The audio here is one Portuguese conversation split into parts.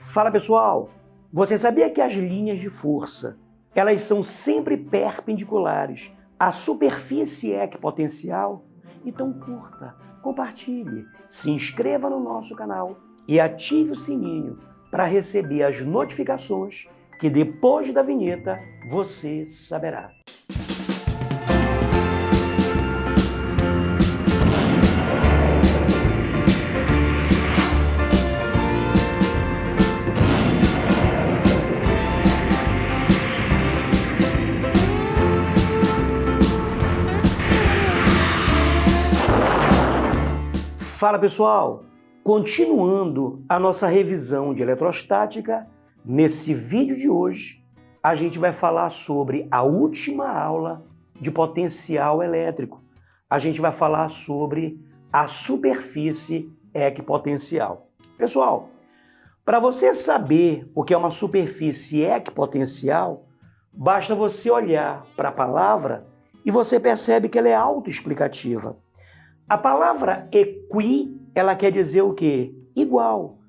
Fala pessoal, você sabia que as linhas de força, elas são sempre perpendiculares à superfície equipotencial? Então curta, compartilhe, se inscreva no nosso canal e ative o sininho para receber as notificações que depois da vinheta você saberá. Fala pessoal, continuando a nossa revisão de eletrostática, nesse vídeo de hoje a gente vai falar sobre a última aula de potencial elétrico. A gente vai falar sobre a superfície equipotencial. Pessoal, para você saber o que é uma superfície equipotencial, basta você olhar para a palavra e você percebe que ela é autoexplicativa. A palavra equi, ela quer dizer o quê? Igual.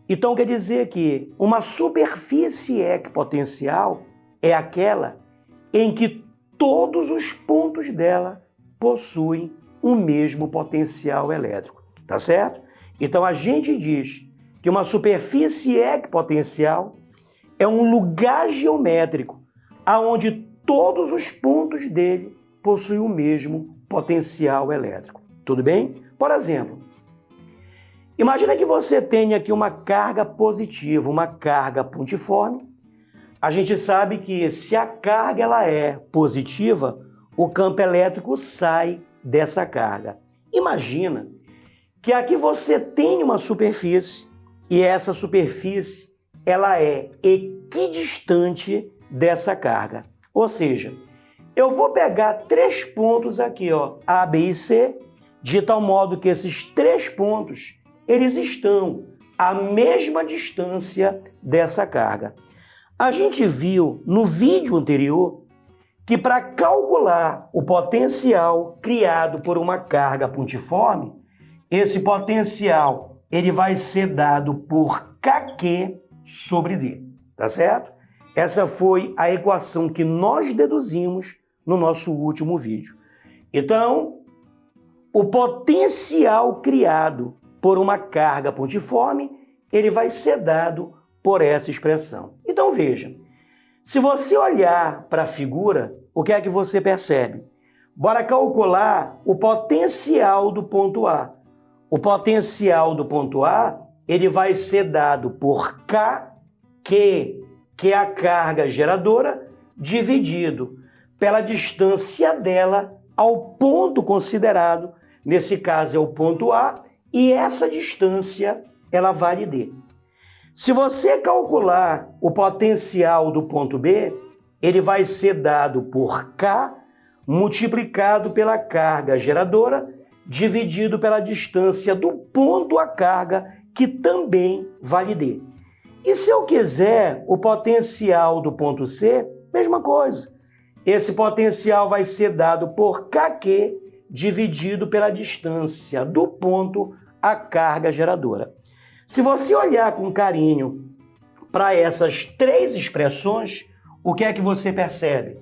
Então quer dizer que uma superfície equipotencial é aquela em que todos os pontos dela possuem o mesmo potencial elétrico, tá certo? Então a gente diz que uma superfície equipotencial é um lugar geométrico aonde todos os pontos dele possuem o mesmo potencial elétrico. Tudo bem? Por exemplo, imagina que você tenha aqui uma carga positiva, uma carga pontiforme. A gente sabe que se a carga ela é positiva, o campo elétrico sai dessa carga. Imagina que aqui você tem uma superfície e essa superfície ela é equidistante dessa carga. Ou seja, eu vou pegar três pontos aqui, ó, A, B e C, de tal modo que esses três pontos, eles estão à mesma distância dessa carga. A gente viu no vídeo anterior que para calcular o potencial criado por uma carga pontiforme, esse potencial ele vai ser dado por Kq sobre D, tá certo? Essa foi a equação que nós deduzimos no nosso último vídeo. Então, o potencial criado por uma carga pontiforme, ele vai ser dado por essa expressão. Então veja, se você olhar para a figura, o que é que você percebe? Bora calcular o potencial do ponto A. O potencial do ponto A, ele vai ser dado por Kq, que é a carga geradora, dividido pela distância dela ao ponto considerado. Nesse caso é o ponto A, e essa distância ela vale D. Se você calcular o potencial do ponto B, ele vai ser dado por K multiplicado pela carga geradora, dividido pela distância do ponto à carga, que também vale D. E se eu quiser o potencial do ponto C, mesma coisa. Esse potencial vai ser dado por Kq, dividido pela distância do ponto à carga geradora. Se você olhar com carinho para essas três expressões, o que é que você percebe?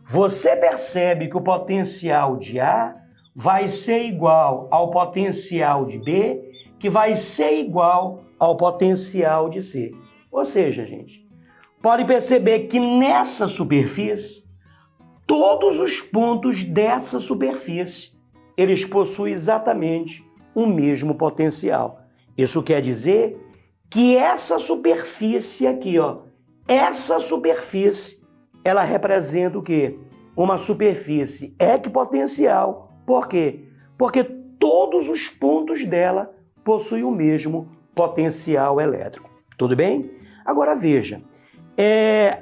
Você percebe que o potencial de A vai ser igual ao potencial de B, que vai ser igual ao potencial de C. Ou seja, gente, pode perceber que nessa superfície, todos os pontos dessa superfície, eles possuem exatamente o mesmo potencial. Isso quer dizer que essa superfície aqui, ó, essa superfície, ela representa o quê? Uma superfície equipotencial. Por quê? Porque todos os pontos dela possuem o mesmo potencial elétrico. Tudo bem? Agora veja,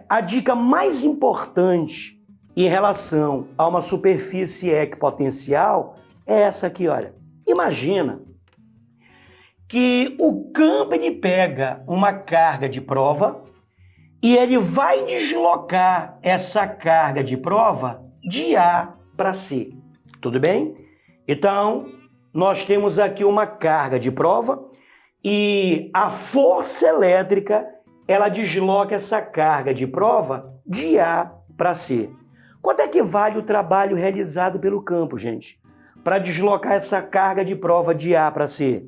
a dica mais importante em relação a uma superfície equipotencial é essa aqui, olha. Imagina que o campo ele pega uma carga de prova e ele vai deslocar essa carga de prova de A para C. Tudo bem? Então, nós temos aqui uma carga de prova e a força elétrica ela desloca essa carga de prova de A para C. Quanto é que vale o trabalho realizado pelo campo, gente, para deslocar essa carga de prova de A para C?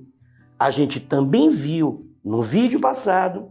A gente também viu no vídeo passado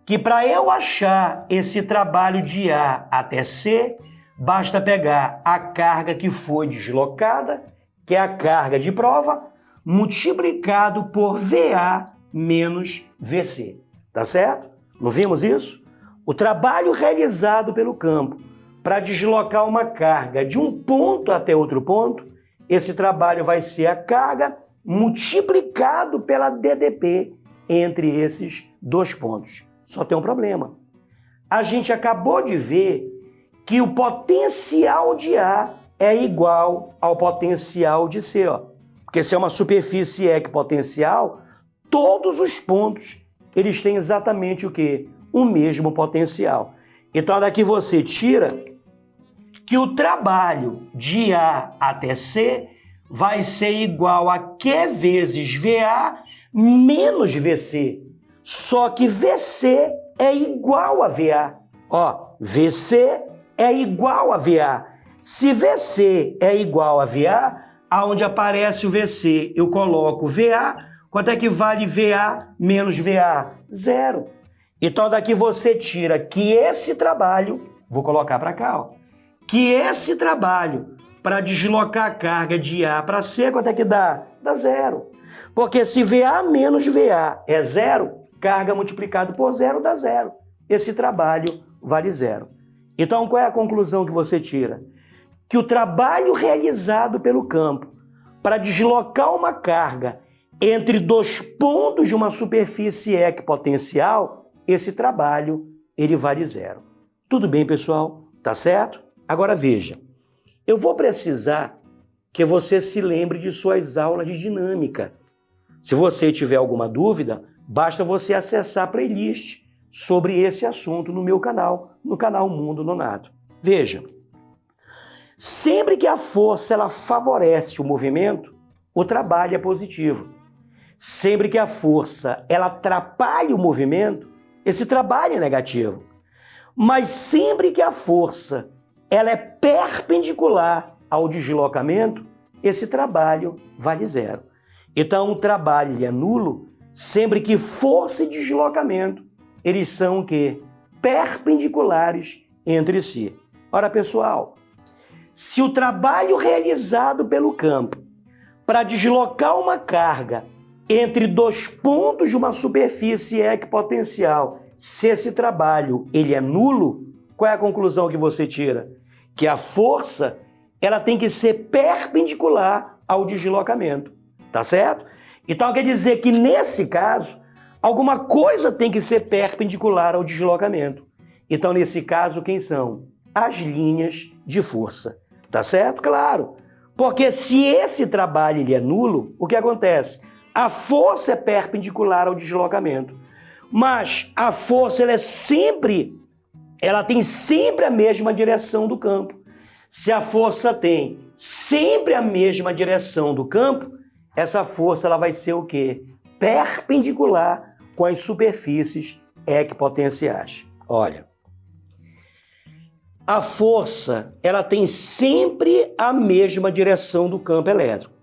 que para eu achar esse trabalho de A até C, basta pegar a carga que foi deslocada, que é a carga de prova, multiplicado por VA menos VC. Tá certo? Não vimos isso? O trabalho realizado pelo campo para deslocar uma carga de um ponto até outro ponto, esse trabalho vai ser a carga multiplicado pela DDP entre esses dois pontos. Só tem um problema. A gente acabou de ver que o potencial de A é igual ao potencial de C, ó. Porque se é uma superfície equipotencial, todos os pontos eles têm exatamente o quê? O mesmo potencial. Então daqui você tira que o trabalho de A até C vai ser igual a Q vezes VA menos VC. Só que VC é igual a VA. Ó, VC é igual a VA. Se VC é igual a VA, aonde aparece o VC eu coloco VA. Quanto é que vale VA menos VA? Zero. Então daqui você tira que esse trabalho, vou colocar para cá, ó, que esse trabalho para deslocar a carga de A para C, quanto é que dá? Dá zero. Porque se VA menos VA é zero, carga multiplicado por zero dá zero. Esse trabalho vale zero. Então qual é a conclusão que você tira? Que o trabalho realizado pelo campo para deslocar uma carga entre dois pontos de uma superfície equipotencial, esse trabalho ele vale zero. Tudo bem, pessoal? Tá certo? Agora veja, eu vou precisar que você se lembre de suas aulas de dinâmica. Se você tiver alguma dúvida, basta você acessar a playlist sobre esse assunto no meu canal, no canal Mundo Nonato. Veja, sempre que a força ela favorece o movimento, o trabalho é positivo. Sempre que a força ela atrapalha o movimento, esse trabalho é negativo. Mas sempre que a força ela é perpendicular ao deslocamento, esse trabalho vale zero. Então o trabalho é nulo sempre que força e deslocamento eles são o quê? Perpendiculares entre si. Ora, pessoal, se o trabalho realizado pelo campo para deslocar uma carga entre dois pontos de uma superfície equipotencial, se esse trabalho ele é nulo, qual é a conclusão que você tira? Que a força ela tem que ser perpendicular ao deslocamento, tá certo? Então quer dizer que nesse caso, alguma coisa tem que ser perpendicular ao deslocamento. Então nesse caso, quem são? As linhas de força, tá certo? Claro, porque se esse trabalho ele é nulo, o que acontece? A força é perpendicular ao deslocamento, mas a força ela tem sempre a mesma direção do campo. Se a força tem sempre a mesma direção do campo, essa força ela vai ser o quê? Perpendicular com as superfícies equipotenciais. Olha, a força ela tem sempre a mesma direção do campo elétrico.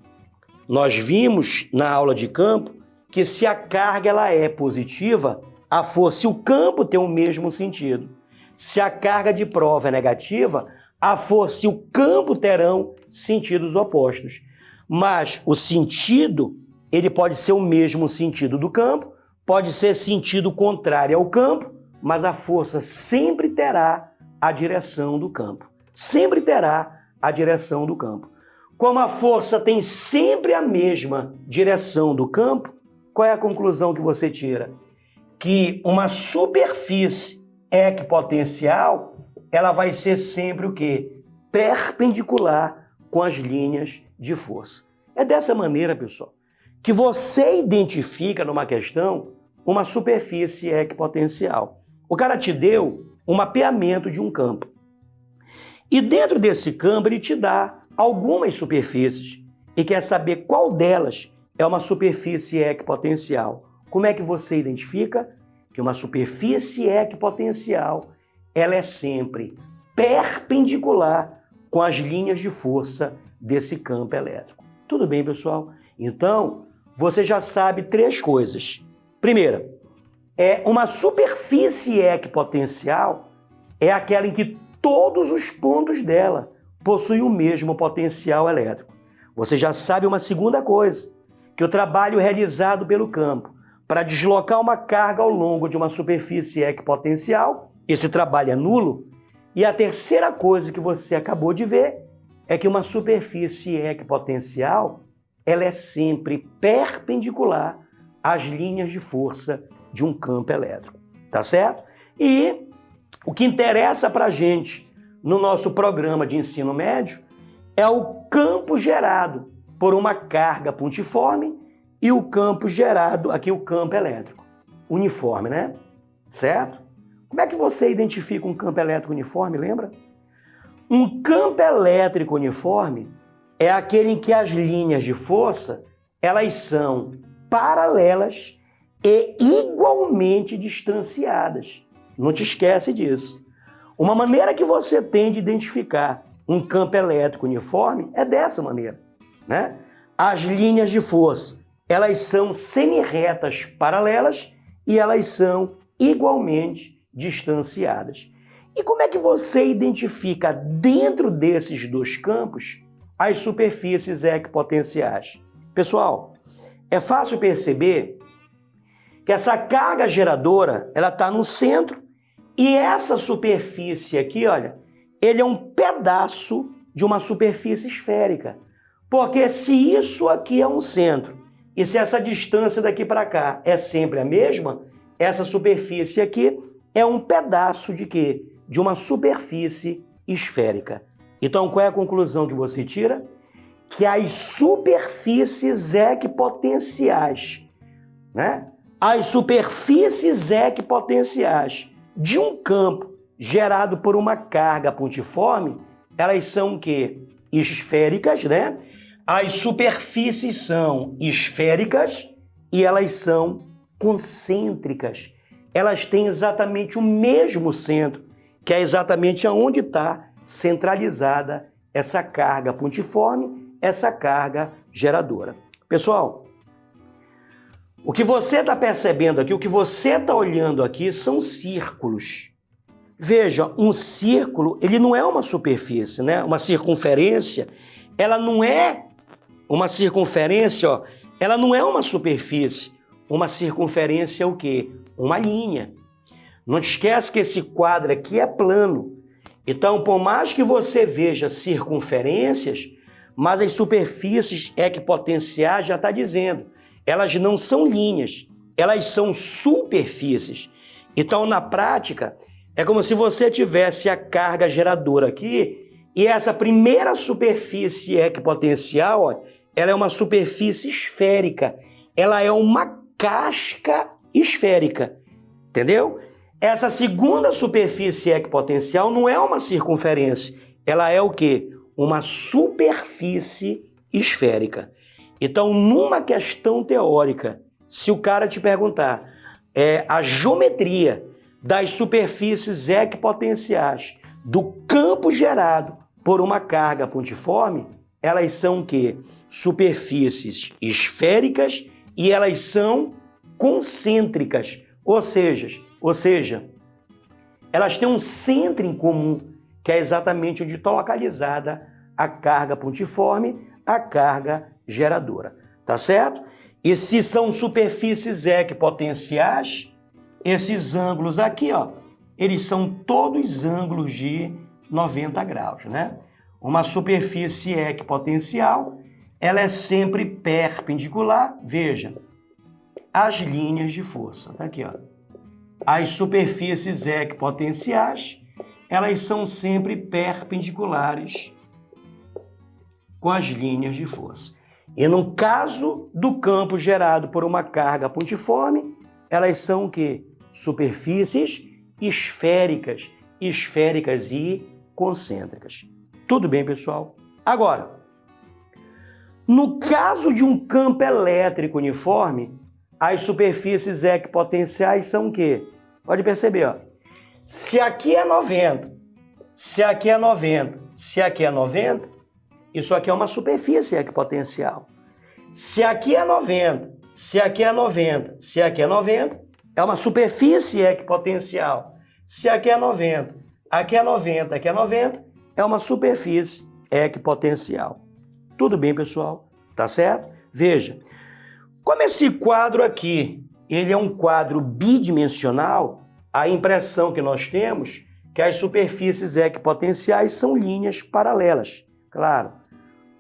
Nós vimos na aula de campo que se a carga ela é positiva, a força e o campo têm o mesmo sentido. Se a carga de prova é negativa, a força e o campo terão sentidos opostos. Mas o sentido, ele pode ser o mesmo sentido do campo, pode ser sentido contrário ao campo, mas a força sempre terá a direção do campo. Sempre terá a direção do campo. Como a força tem sempre a mesma direção do campo, qual é a conclusão que você tira? Que uma superfície equipotencial, ela vai ser sempre o quê? Perpendicular com as linhas de força. É dessa maneira, pessoal, que você identifica numa questão uma superfície equipotencial. O cara te deu um mapeamento de um campo. E dentro desse campo ele te dá algumas superfícies e quer saber qual delas é uma superfície equipotencial? Como é que você identifica que uma superfície equipotencial ela é sempre perpendicular com as linhas de força desse campo elétrico? Tudo bem, pessoal? Então, você já sabe 3 coisas. Primeira, uma superfície equipotencial é aquela em que todos os pontos dela possuem o mesmo potencial elétrico. Você já sabe uma segunda coisa, que o trabalho realizado pelo campo para deslocar uma carga ao longo de uma superfície equipotencial, esse trabalho é nulo. E a terceira coisa que você acabou de ver é que uma superfície equipotencial ela é sempre perpendicular às linhas de força de um campo elétrico, tá certo? E o que interessa para a gente no nosso programa de ensino médio é o campo gerado por uma carga pontiforme e o campo gerado, aqui o campo elétrico, uniforme, né? Certo? Como é que você identifica um campo elétrico uniforme, lembra? Um campo elétrico uniforme é aquele em que as linhas de força, elas são paralelas e igualmente distanciadas. Não te esquece disso. Uma maneira que você tem de identificar um campo elétrico uniforme é dessa maneira, né? As linhas de força, elas são semirretas paralelas e elas são igualmente distanciadas. E como é que você identifica dentro desses 2 campos as superfícies equipotenciais? Pessoal, é fácil perceber que essa carga geradora, ela está no centro e essa superfície aqui, olha, ele é um pedaço de uma superfície esférica. Porque se isso aqui é um centro e se essa distância daqui para cá é sempre a mesma, essa superfície aqui é um pedaço de quê? De uma superfície esférica. Então, qual é a conclusão que você tira? Que as superfícies equipotenciais, né? As superfícies equipotenciais de um campo gerado por uma carga pontiforme, elas são o quê? Esféricas, né? As superfícies são esféricas e elas são concêntricas. Elas têm exatamente o mesmo centro, que é exatamente onde está centralizada essa carga pontiforme, essa carga geradora. Pessoal, o que você está percebendo aqui, o que você está olhando aqui são círculos. Veja, um círculo, ele não é uma superfície, né? Uma circunferência, ela não é uma circunferência, ó, ela não é uma superfície. Uma circunferência é o quê? Uma linha. Não te esquece que esse quadro aqui é plano. Então, por mais que você veja circunferências, mas as superfícies equipotenciais já está dizendo, elas não são linhas, elas são superfícies. Então, na prática, é como se você tivesse a carga geradora aqui e essa primeira superfície equipotencial, ó, ela é uma superfície esférica. Ela é uma casca esférica, entendeu? Essa segunda superfície equipotencial não é uma circunferência. Ela é o quê? Uma superfície esférica. Então, numa questão teórica, se o cara te perguntar a geometria das superfícies equipotenciais do campo gerado por uma carga pontiforme, elas são o quê? Superfícies esféricas e elas são concêntricas, ou seja, elas têm um centro em comum, que é exatamente onde está localizada a carga pontiforme, a carga geradora, tá certo? E se são superfícies equipotenciais, esses ângulos aqui, ó, eles são todos ângulos de 90 graus, né? Uma superfície equipotencial, ela é sempre perpendicular, veja, às linhas de força, tá aqui, ó. As superfícies equipotenciais, elas são sempre perpendiculares com as linhas de força. E no caso do campo gerado por uma carga pontiforme, elas são o quê? Superfícies esféricas e concêntricas. Tudo bem, pessoal? Agora, No caso de um campo elétrico uniforme, as superfícies equipotenciais são o quê? Pode perceber, ó. Se aqui é 90, se aqui é 90, se aqui é 90, isso aqui é uma superfície equipotencial. Se aqui é 90, se aqui é 90, se aqui é 90, é uma superfície equipotencial. Se aqui é 90, aqui é 90, aqui é 90, é uma superfície equipotencial. Tudo bem, pessoal? Tá certo? Veja, como esse quadro aqui, ele é um quadro bidimensional, a impressão que nós temos é que as superfícies equipotenciais são linhas paralelas. Claro,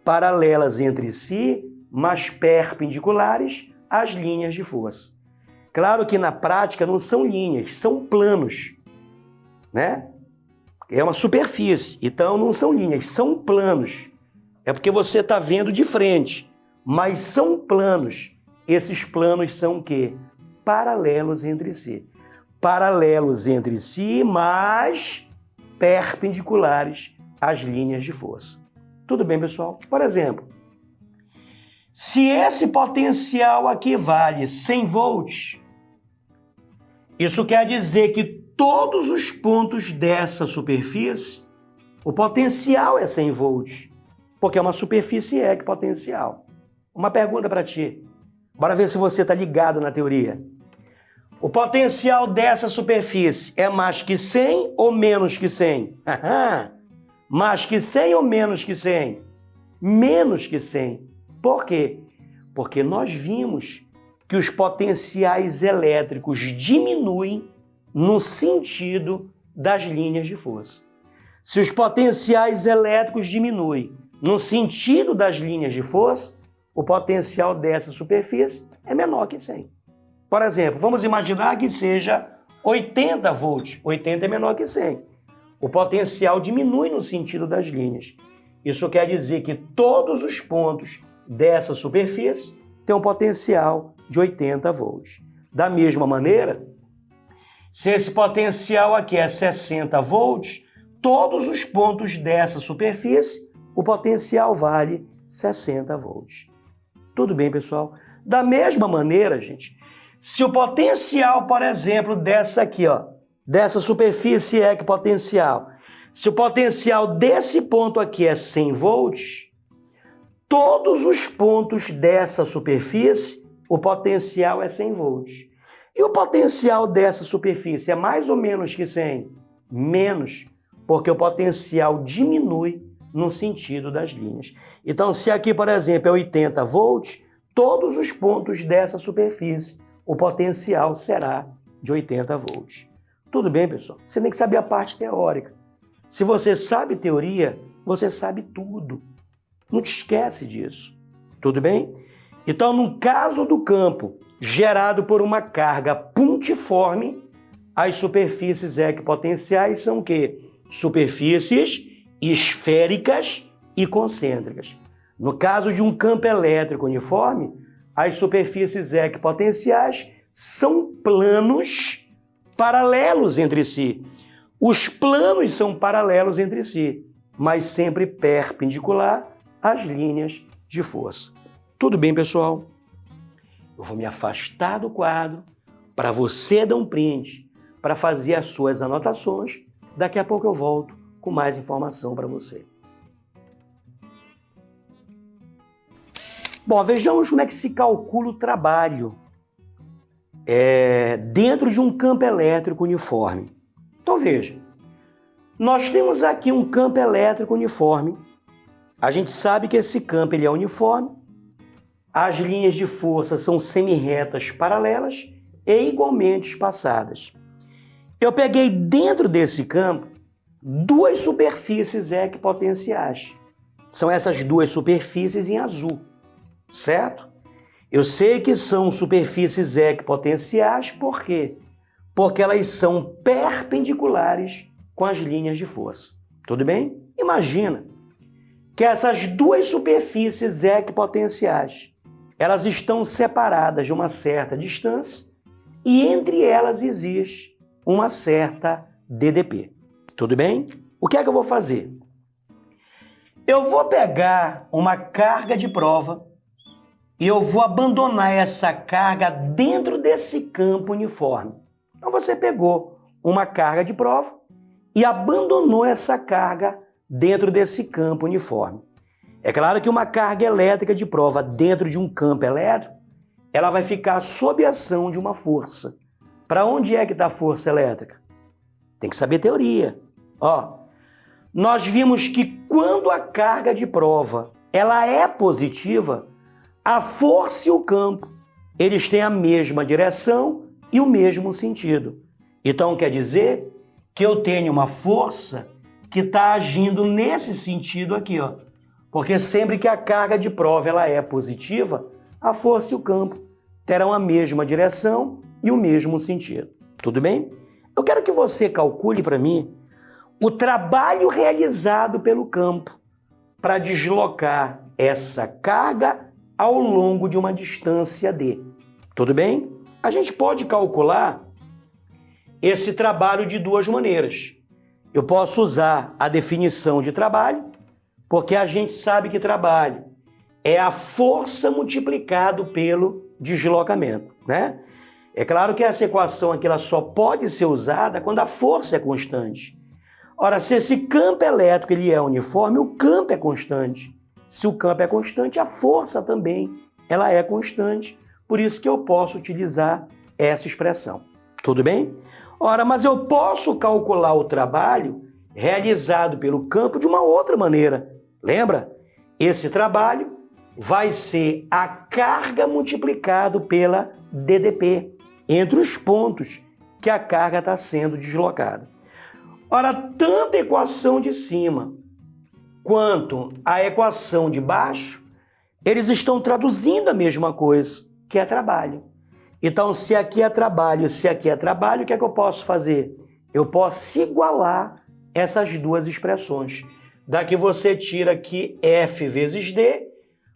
paralelas entre si, mas perpendiculares às linhas de força. Claro que na prática não são linhas, são planos, né? É uma superfície, então não são linhas, são planos. É porque você está vendo de frente, mas são planos. Esses planos são o quê? Paralelos entre si. Paralelos entre si, mas perpendiculares às linhas de força. Tudo bem, pessoal? Por exemplo, se esse potencial aqui vale 100 volts, isso quer dizer que todos os pontos dessa superfície, o potencial é 100 volts, porque é uma superfície equipotencial. Uma pergunta para ti. Bora ver se você está ligado na teoria. O potencial dessa superfície é mais que 100 ou menos que 100? Mais que 100 ou menos que 100? Menos que 100. Por quê? Porque nós vimos que os potenciais elétricos diminuem no sentido das linhas de força. Se os potenciais elétricos diminuem no sentido das linhas de força, o potencial dessa superfície é menor que 100. Por exemplo, vamos imaginar que seja 80 volts. 80 é menor que 100. O potencial diminui no sentido das linhas. Isso quer dizer que todos os pontos dessa superfície têm um potencial de 80 volts. Da mesma maneira, se esse potencial aqui é 60 volts, todos os pontos dessa superfície, o potencial vale 60 volts. Tudo bem, pessoal? Da mesma maneira, gente, se o potencial, por exemplo, dessa aqui, ó, dessa superfície equipotencial, se o potencial desse ponto aqui é 100 volts, todos os pontos dessa superfície, o potencial é 100 volts. E o potencial dessa superfície é mais ou menos que 100? Menos, porque o potencial diminui no sentido das linhas. Então, se aqui, por exemplo, é 80 volts, todos os pontos dessa superfície, o potencial será de 80 volts. Tudo bem, pessoal? Você tem que saber a parte teórica. Se você sabe teoria, você sabe tudo. Não te esquece disso. Tudo bem? Então, no caso do campo gerado por uma carga pontiforme, as superfícies equipotenciais são o quê? Superfícies esféricas e concêntricas. No caso de um campo elétrico uniforme, as superfícies equipotenciais são planos paralelos entre si. Os planos são paralelos entre si, mas sempre perpendicular às linhas de força. Tudo bem, pessoal? Eu vou me afastar do quadro para você dar um print, para fazer as suas anotações. Daqui a pouco eu volto com mais informação para você. Bom, vejamos como é que se calcula o trabalho dentro de um campo elétrico uniforme. Então veja, nós temos aqui um campo elétrico uniforme. A gente sabe que esse campo ele é uniforme. As linhas de força são semirretas paralelas e igualmente espaçadas. Eu peguei dentro desse campo duas superfícies equipotenciais. São essas duas superfícies em azul, certo? Eu sei que são superfícies equipotenciais, por quê? Porque elas são perpendiculares com as linhas de força. Tudo bem? Imagina que essas duas superfícies equipotenciais, elas estão separadas de uma certa distância e entre elas existe uma certa DDP. Tudo bem? O que é que eu vou fazer? Eu vou pegar uma carga de prova e eu vou abandonar essa carga dentro desse campo uniforme. Então você pegou uma carga de prova e abandonou essa carga dentro desse campo uniforme. É claro que uma carga elétrica de prova dentro de um campo elétrico, ela vai ficar sob ação de uma força. Para onde é que está a força elétrica? Tem que saber teoria. Ó, nós vimos que quando a carga de prova ela é positiva, a força e o campo, eles têm a mesma direção e o mesmo sentido. Então quer dizer que eu tenho uma força que está agindo nesse sentido aqui, ó. Porque sempre que a carga de prova ela é positiva, a força e o campo terão a mesma direção e o mesmo sentido. Tudo bem? Eu quero que você calcule para mim o trabalho realizado pelo campo para deslocar essa carga ao longo de uma distância d. Tudo bem? A gente pode calcular esse trabalho de duas maneiras. Eu posso usar a definição de trabalho, porque a gente sabe que trabalho é a força multiplicado pelo deslocamento, né? É claro que essa equação aqui ela só pode ser usada quando a força é constante. Ora, se esse campo elétrico ele é uniforme, o campo é constante. Se o campo é constante, a força também ela é constante. Por isso que eu posso utilizar essa expressão. Tudo bem? Ora, mas eu posso calcular o trabalho realizado pelo campo de uma outra maneira. Lembra? Esse trabalho vai ser a carga multiplicado pela DDP, entre os pontos que a carga está sendo deslocada. Ora, tanto a equação de cima quanto a equação de baixo, eles estão traduzindo a mesma coisa, que é trabalho. Então, se aqui é trabalho, se aqui é trabalho, o que é que eu posso fazer? Eu posso igualar essas duas expressões. Daqui você tira que F vezes D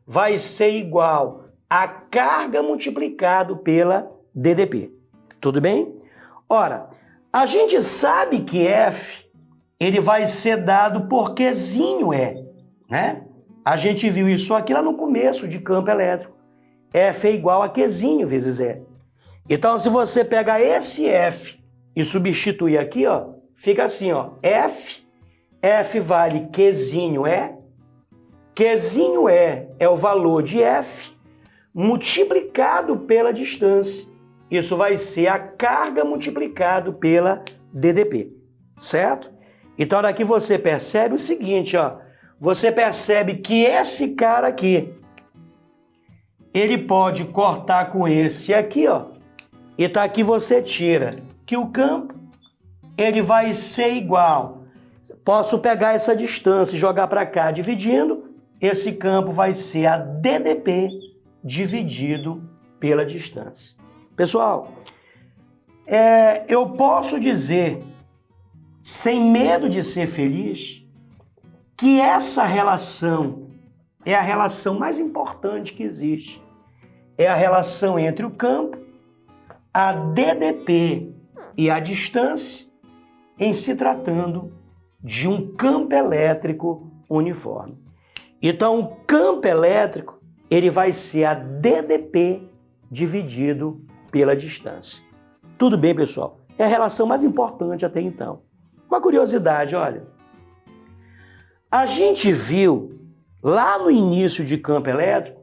vai ser igual a carga multiplicado pela DDP. Tudo bem? Ora, a gente sabe que F ele vai ser dado por Qzinho E, né? A gente viu isso aqui lá no começo de campo elétrico. F é igual a Qzinho vezes E. Então, se você pegar esse F e substituir aqui, ó, fica assim, ó, F vale Qzinho E. Qzinho E é o valor de F multiplicado pela distância. Isso vai ser a carga multiplicado pela DDP, certo? Então, daqui você percebe o seguinte, ó, você percebe que esse cara aqui, ele pode cortar com esse aqui, ó, e tá aqui você tira que o campo, ele vai ser igual. Posso pegar essa distância e jogar para cá dividindo, esse campo vai ser a DDP dividido pela distância. Pessoal, eu posso dizer, sem medo de ser feliz, que essa relação é a relação mais importante que existe. É a relação entre o campo, a DDP e a distância, em se tratando de um campo elétrico uniforme. Então, o campo elétrico ele vai ser a DDP dividido pela distância. Tudo bem, pessoal? É a relação mais importante até então. Uma curiosidade, olha. A gente viu lá no início de campo elétrico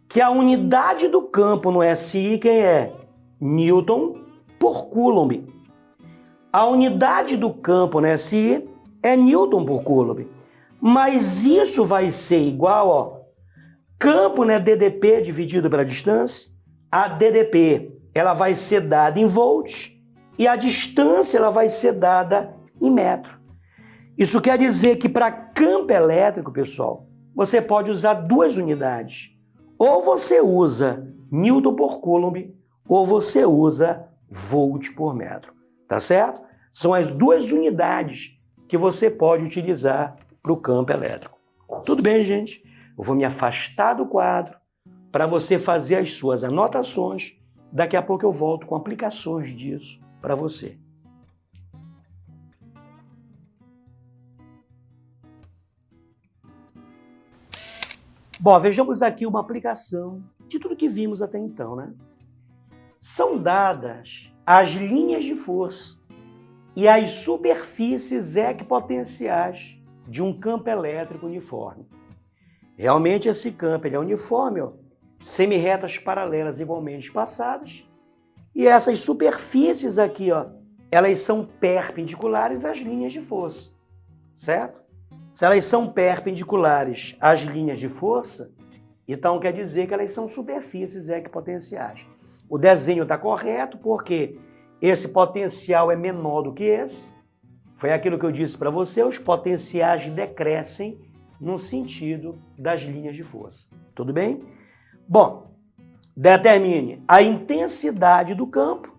que a unidade do campo no SI quem é? Newton por Coulomb. A unidade do campo no SI é Newton por Coulomb. Mas isso vai ser igual, ó, campo, né, DDP dividido pela distância. A DDP ela vai ser dada em volts e a distância ela vai ser dada em metro. Isso quer dizer que para campo elétrico, pessoal, você pode usar duas unidades. Ou você usa Newton por Coulomb, ou você usa volt por metro. Tá certo? São as duas unidades que você pode utilizar para o campo elétrico. Tudo bem, gente? Eu vou me afastar do quadro para você fazer as suas anotações. Daqui a pouco eu volto com aplicações disso para você. Bom, vejamos aqui uma aplicação de tudo que vimos até então, né? São dadas as linhas de força e as superfícies equipotenciais de um campo elétrico uniforme. Realmente esse campo ele é uniforme, ó, semirretas paralelas igualmente espaçadas, e essas superfícies aqui, ó, elas são perpendiculares às linhas de força, certo? Se elas são perpendiculares às linhas de força, então quer dizer que elas são superfícies equipotenciais. O desenho está correto porque esse potencial é menor do que esse. Foi aquilo que eu disse para você, os potenciais decrescem no sentido das linhas de força. Tudo bem? Bom, determine a intensidade do campo,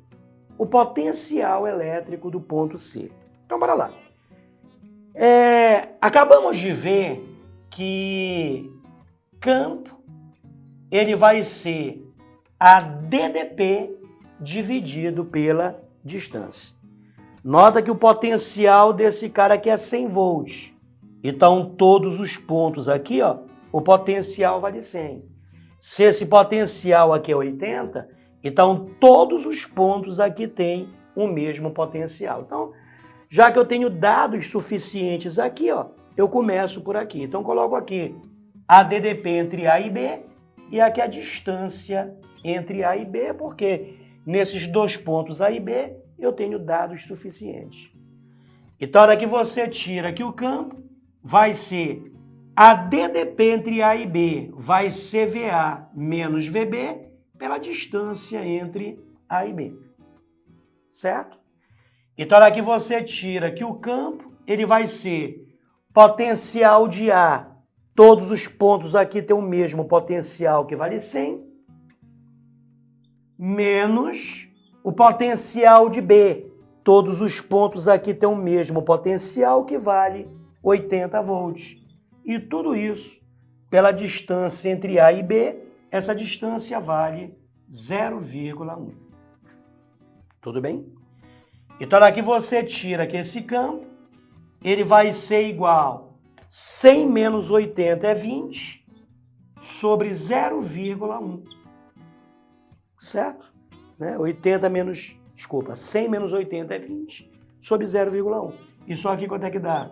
o potencial elétrico do ponto C. Então, bora lá. Acabamos de ver que campo ele vai ser a DDP dividido pela distância. Nota que o potencial desse cara aqui é 100 volts. Então, todos os pontos aqui, ó, o potencial vale 100. Se esse potencial aqui é 80, então todos os pontos aqui têm o mesmo potencial. Então, já que eu tenho dados suficientes aqui, ó, eu começo por aqui. Então, coloco aqui a DDP entre A e B e aqui a distância entre A e B, porque nesses dois pontos A e B eu tenho dados suficientes. Então, a hora que você tira aqui o campo, vai ser a DDP entre A e B, vai ser VA menos VB pela distância entre A e B. Certo? Então, a hora que você tira aqui o campo, ele vai ser potencial de A. Todos os pontos aqui têm o mesmo potencial, que vale 100, menos o potencial de B. Todos os pontos aqui têm o mesmo potencial, que vale 80 volts. E tudo isso pela distância entre A e B, essa distância vale 0,1. Tudo bem? Então, aqui você tira aqui esse campo, ele vai ser igual 100 menos 80 é 20 sobre 0,1. Certo? 100 menos 80 é 20 sobre 0,1. Isso aqui quanto é que dá?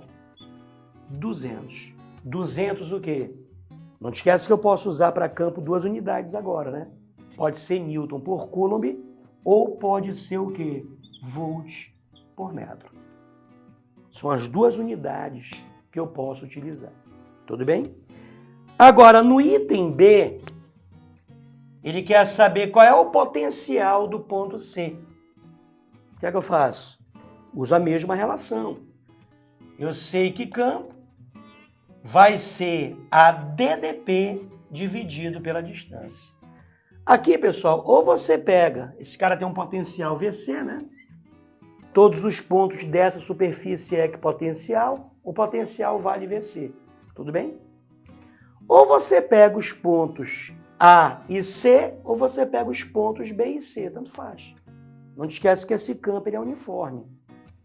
200. 200 o quê? Não te esquece que eu posso usar para campo 2 unidades agora, né? Pode ser Newton por Coulomb ou pode ser o quê? Volt por metro. São as duas unidades que eu posso utilizar. Tudo bem? Agora, no item B, ele quer saber qual é o potencial do ponto C. O que é que eu faço? Uso a mesma relação. Eu sei que campo vai ser a DDP dividido pela distância. Aqui, pessoal, ou você pega, esse cara tem um potencial VC, né? Todos os pontos dessa superfície é equipotencial, o potencial vale VC. Tudo bem? Ou você pega os pontos A e C, ou você pega os pontos B e C, tanto faz. Não te esquece que esse campo ele é uniforme.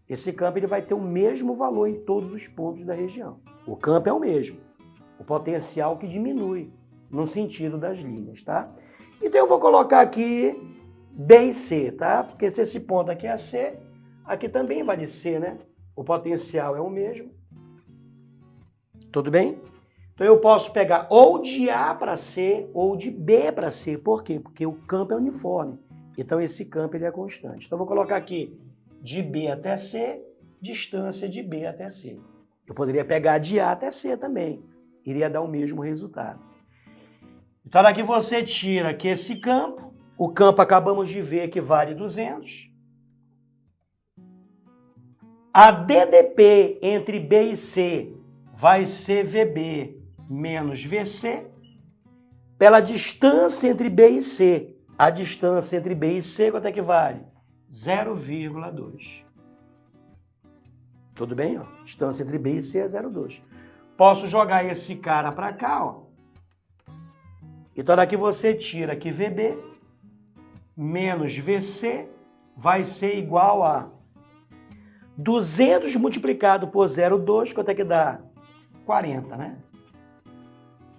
Esse campo ele vai ter o mesmo valor em todos os pontos da região. O campo é o mesmo. O potencial que diminui no sentido das linhas, tá? Então eu vou colocar aqui B e C, tá? Porque se esse ponto aqui é C, aqui também vale C, né? O potencial é o mesmo. Tudo bem? Então eu posso pegar ou de A para C ou de B para C. Por quê? Porque o campo é uniforme. Então esse campo ele é constante. Então eu vou colocar aqui de B até C, distância de B até C. Eu poderia pegar de A até C também. Iria dar o mesmo resultado. Então daqui você tira aqui esse campo. O campo acabamos de ver que vale 200. A DDP entre B e C vai ser VB menos VC pela distância entre B e C. A distância entre B e C, quanto é que vale? 0,2. Tudo bem? Ó? Distância entre B e C é 0,2. Posso jogar esse cara para cá, ó. Então daqui você tira aqui VB menos VC vai ser igual a 200 multiplicado por 0,2, quanto é que dá? 40, né?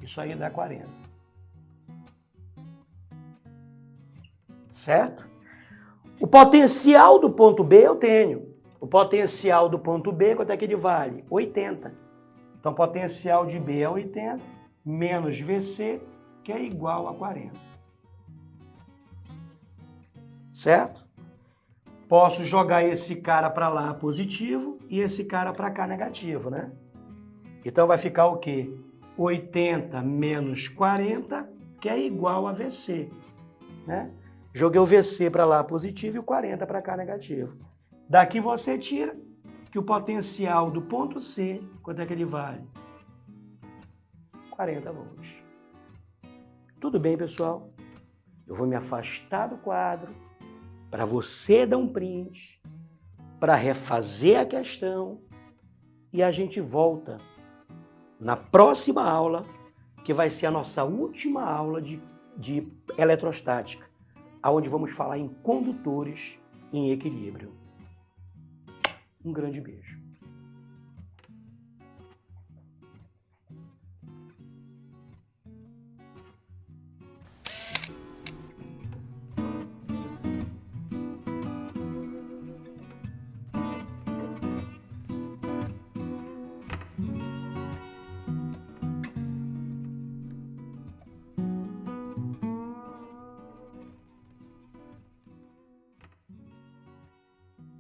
Isso aí dá 40. Certo? O potencial do ponto B eu tenho. O potencial do ponto B, quanto é que ele vale? 80. Então, o potencial de B é 80, menos VC, que é igual a 40. Certo? Posso jogar esse cara para lá positivo e esse cara para cá negativo, né? Então, vai ficar o quê? 80 menos 40, que é igual a VC, né? Joguei o VC para lá positivo e o 40 para cá negativo. Daqui você tira que o potencial do ponto C, quanto é que ele vale? 40 volts. Tudo bem, pessoal? Eu vou me afastar do quadro para você dar um print, para refazer a questão e a gente volta na próxima aula, que vai ser a nossa última aula de eletrostática, onde vamos falar em condutores em equilíbrio. Um grande beijo.